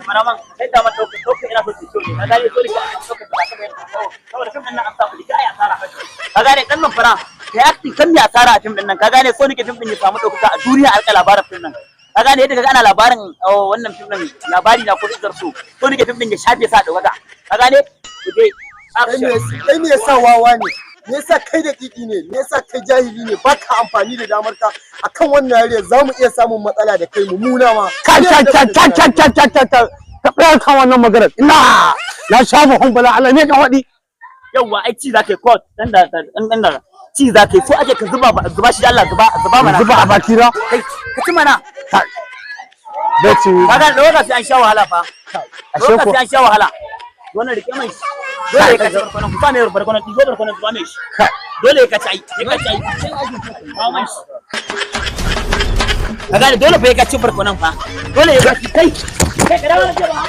maraman sai da mata dauka ina so ki ne kaga ne so ne ka dauka ta saboda fim din nan an sa kuɗi kai asara kaga ne dan nan fara kai acting kan ya asara a fim din nan kaga ne so nake fim din ya samu dauka a duniya alƙa labarin fim nan kaga ne yadda kaga ana labarin wannan fim din labari na ko izar so nake fim din ya shafe sa dauka kaga ne dai kai me yasa wawa ne me yasa kai da kiki ne me yasa kai jahili ne baka amfani da damar ka akan wannan yare zamu iya samun matsala da kai mummuna ma ka tsaya kan wannan maganar ina na shafa humbala Allah ne ka faɗi yawa ai ci zaka yi court dan da ci zaka yi so ake ka zuba shi Allah zuba mana zuba a baki na kai ka ci mana bace kaga da waka sai an sha wahala fa ashe ko sai an sha wahala wannan rike mai dole ka ci barkonan ku same barkonan digo barkonan zuba mai shi dole ka ci ai kaga dole fa ka ci barkonan fa dole ya ci kai ka dawo da